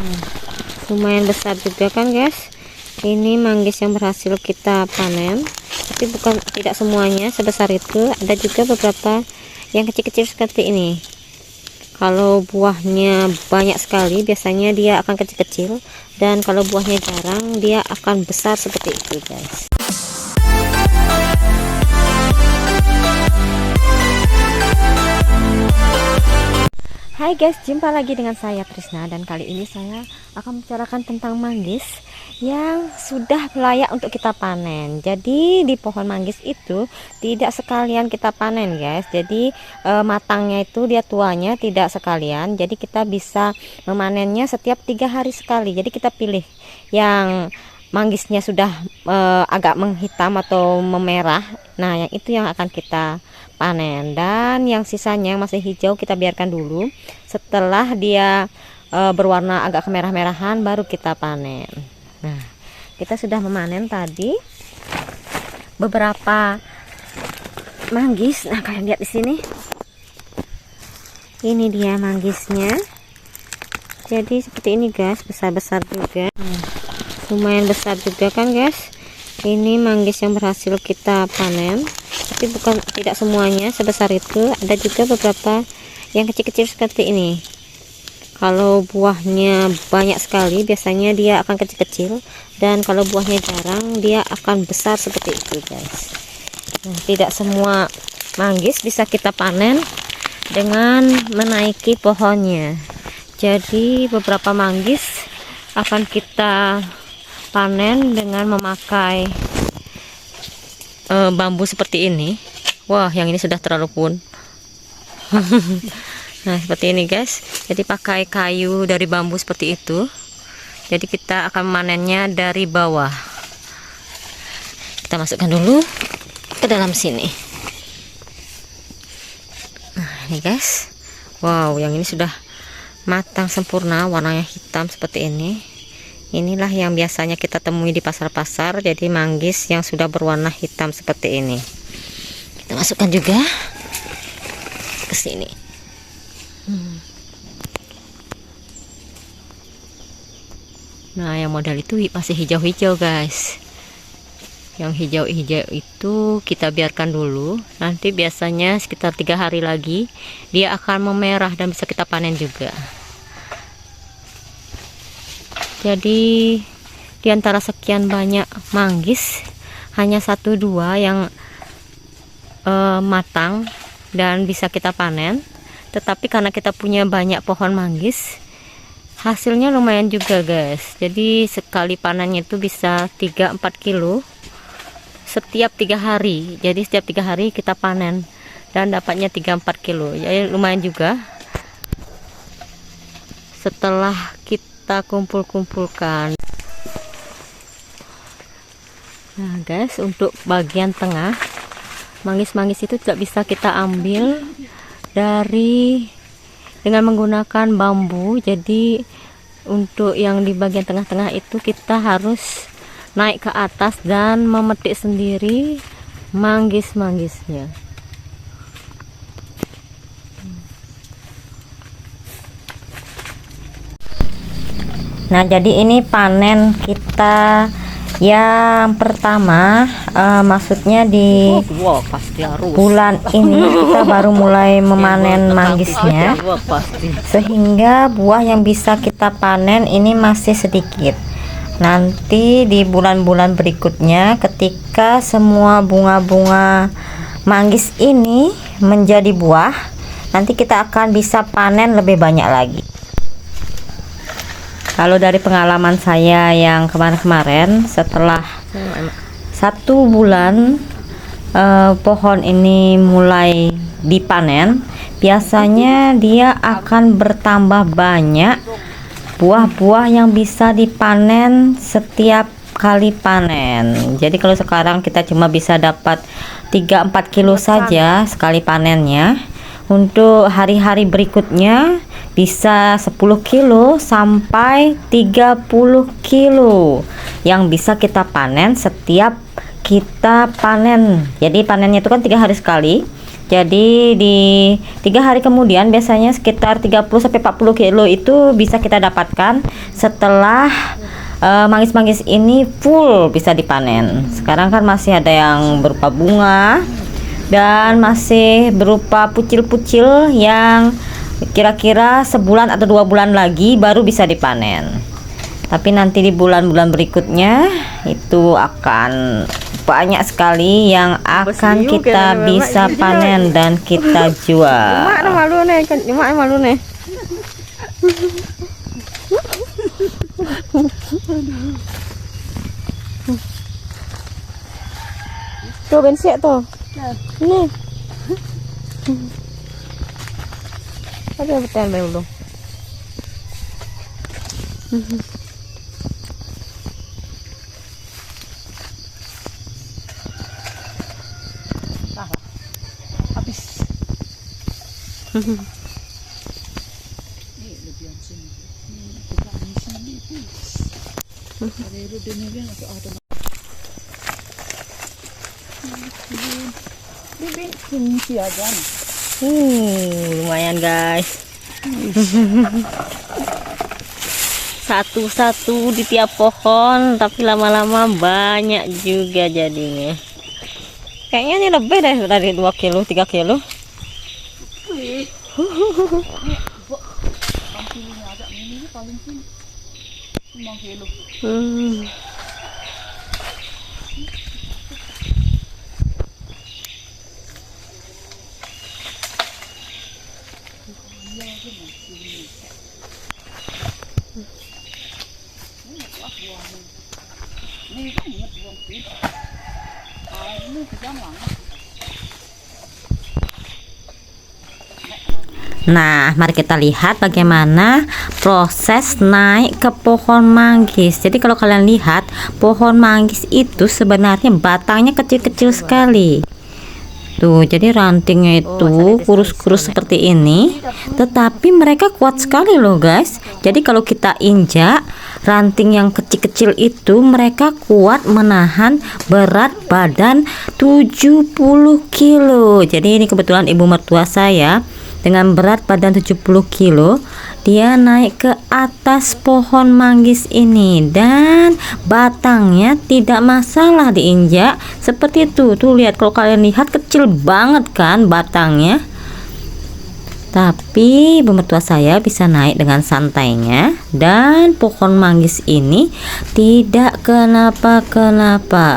Nah, lumayan besar juga kan guys, ini manggis yang berhasil kita panen, tapi tidak semuanya sebesar itu, ada juga beberapa yang kecil-kecil seperti ini. Kalau buahnya banyak sekali biasanya dia akan kecil-kecil, dan kalau buahnya jarang dia akan besar seperti itu guys. Hai guys, jumpa lagi dengan saya Trisna, dan kali ini saya akan membicarakan tentang manggis yang sudah layak untuk kita panen. Jadi di pohon manggis itu tidak sekalian kita panen guys, jadi matangnya itu dia tuanya tidak sekalian, jadi kita bisa memanennya setiap 3 hari sekali. Jadi kita pilih yang manggisnya sudah agak menghitam atau memerah, nah yang itu yang akan kita panen, dan yang sisanya yang masih hijau kita biarkan dulu. Setelah dia berwarna agak kemerah-merahan baru kita panen. Nah, kita sudah memanen tadi beberapa manggis. Nah, kalian lihat di sini, ini dia manggisnya. Jadi seperti ini guys, besar-besar juga. Lumayan besar juga kan guys, ini manggis yang berhasil kita panen, tapi tidak semuanya sebesar itu, ada juga beberapa yang kecil-kecil seperti ini. Kalau buahnya banyak sekali biasanya dia akan kecil-kecil, dan kalau buahnya jarang dia akan besar seperti itu guys. Nah, tidak semua manggis bisa kita panen dengan menaiki pohonnya, jadi beberapa manggis akan kita panen dengan memakai bambu seperti ini. Wah, yang ini sudah terlalu pun. Nah, seperti ini guys, jadi pakai kayu dari bambu seperti itu. Jadi kita akan menanennya dari bawah. Kita masukkan dulu ke dalam sini. Nah, ini guys, wow, yang ini sudah matang sempurna, warnanya hitam seperti ini. Inilah yang biasanya kita temui di pasar-pasar, jadi manggis yang sudah berwarna hitam seperti ini. Kita masukkan juga ke sini. Nah, yang model itu masih hijau-hijau guys. Yang hijau-hijau itu kita biarkan dulu, nanti biasanya sekitar 3 hari lagi dia akan memerah dan bisa kita panen juga. Jadi di antara sekian banyak manggis hanya 1-2 yang matang dan bisa kita panen. Tetapi karena kita punya banyak pohon manggis, hasilnya lumayan juga guys. Jadi sekali panennya itu bisa 3-4 kilo setiap 3 hari. Jadi setiap 3 hari kita panen dan dapatnya 3-4 kilo. Jadi lumayan juga. Setelah kita kumpul-kumpulkan. Nah guys, untuk bagian tengah manggis-manggis itu tidak bisa kita ambil dengan menggunakan bambu. Jadi untuk yang di bagian tengah-tengah itu kita harus naik ke atas dan memetik sendiri manggis-manggisnya. Nah, jadi ini panen kita yang pertama, maksudnya di bulan ini kita baru mulai memanen manggisnya, sehingga buah yang bisa kita panen ini masih sedikit. Nanti di bulan-bulan berikutnya ketika semua bunga-bunga manggis ini menjadi buah, nanti kita akan bisa panen lebih banyak lagi. Kalau dari pengalaman saya yang kemarin-kemarin, setelah 1 bulan pohon ini mulai dipanen, biasanya dia akan bertambah banyak buah-buah yang bisa dipanen setiap kali panen. Jadi kalau sekarang kita cuma bisa dapat 3-4 kilo saja sekali panennya, untuk hari-hari berikutnya bisa 10 kilo sampai 30 kilo yang bisa kita panen setiap kita panen. Jadi panennya itu kan 3 hari sekali, Jadi di 3 hari kemudian biasanya sekitar 30-40 kilo itu bisa kita dapatkan setelah manggis-manggis ini full bisa dipanen. Sekarang kan masih ada yang berupa bunga dan masih berupa pucil-pucil yang kira-kira sebulan atau 2 bulan lagi baru bisa dipanen. Tapi nanti di bulan-bulan berikutnya itu akan banyak sekali yang akan kita bisa panen dan kita jual. Malu nih, malu nih. Tuh bensin tuh. Nih. Ada betul belum? Habis. Lumayan guys. Satu-satu di tiap pohon, tapi lama-lama banyak juga jadinya. Kayaknya ini lebih deh dari 2 kilo, 3 kilo. Nah, mari kita lihat bagaimana proses naik ke pohon manggis. Jadi kalau kalian lihat, pohon manggis itu sebenarnya batangnya kecil-kecil sekali. Tuh, jadi rantingnya itu kurus-kurus seperti ini, tetapi mereka kuat sekali loh guys. Jadi kalau kita injak ranting yang kecil-kecil itu, mereka kuat menahan berat badan 70 kilo. Jadi ini kebetulan ibu mertua saya dengan berat badan 70 kilo, dia naik ke atas pohon manggis ini dan batangnya tidak masalah diinjak seperti itu. Tuh lihat, kalau kalian lihat kecil banget kan batangnya, tapi ibu mertua saya bisa naik dengan santainya dan pohon manggis ini tidak kenapa-kenapa.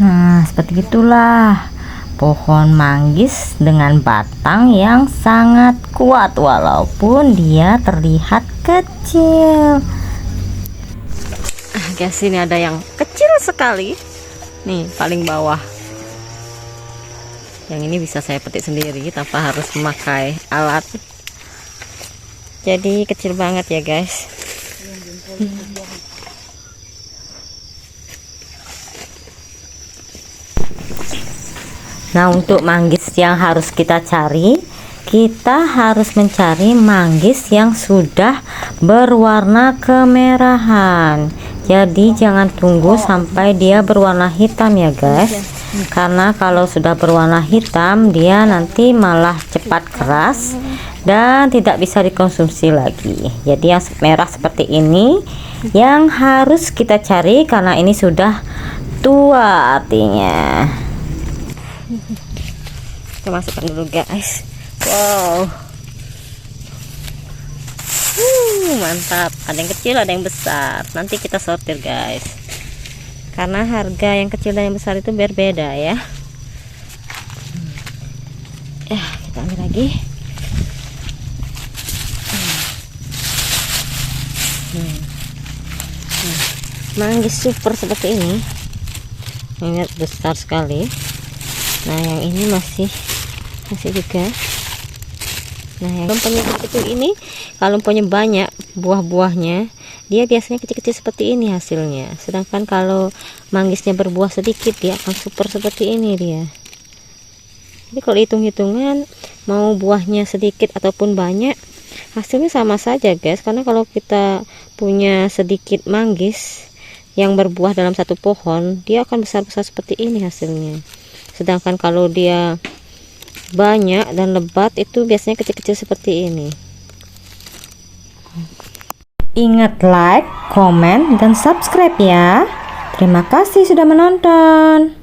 Nah, seperti itulah pohon manggis dengan batang yang sangat kuat walaupun dia terlihat kecil. Guys, ini ada yang kecil sekali. Nih, paling bawah. Yang ini bisa saya petik sendiri tanpa harus memakai alat. Jadi kecil banget ya, guys. Nah, untuk manggis yang harus kita cari, kita harus mencari manggis yang sudah berwarna kemerahan. Jadi jangan tunggu sampai dia berwarna hitam ya guys, karena kalau sudah berwarna hitam dia nanti malah cepat keras dan tidak bisa dikonsumsi lagi. Jadi yang merah seperti ini yang harus kita cari karena ini sudah tua artinya. Kita masukkan dulu guys. Wow, mantap. Ada yang kecil, ada yang besar. Nanti kita sortir guys, karena harga yang kecil dan yang besar itu berbeda ya. Ya, kita ambil lagi. Manggis super seperti ini. Ini besar sekali. Nah, yang ini masih juga. Nah, yang lompongnya kecil ini, kalau lompongnya banyak buah-buahnya, dia biasanya kecil-kecil seperti ini hasilnya. Sedangkan kalau manggisnya berbuah sedikit, dia akan super seperti ini dia. Jadi kalau hitung-hitungan mau buahnya sedikit ataupun banyak, hasilnya sama saja guys, karena kalau kita punya sedikit manggis yang berbuah dalam satu pohon, dia akan besar-besar seperti ini hasilnya. Sedangkan kalau dia banyak dan lebat, itu biasanya kecil-kecil seperti ini. Ingat like, komen, dan subscribe ya. Terima kasih sudah menonton.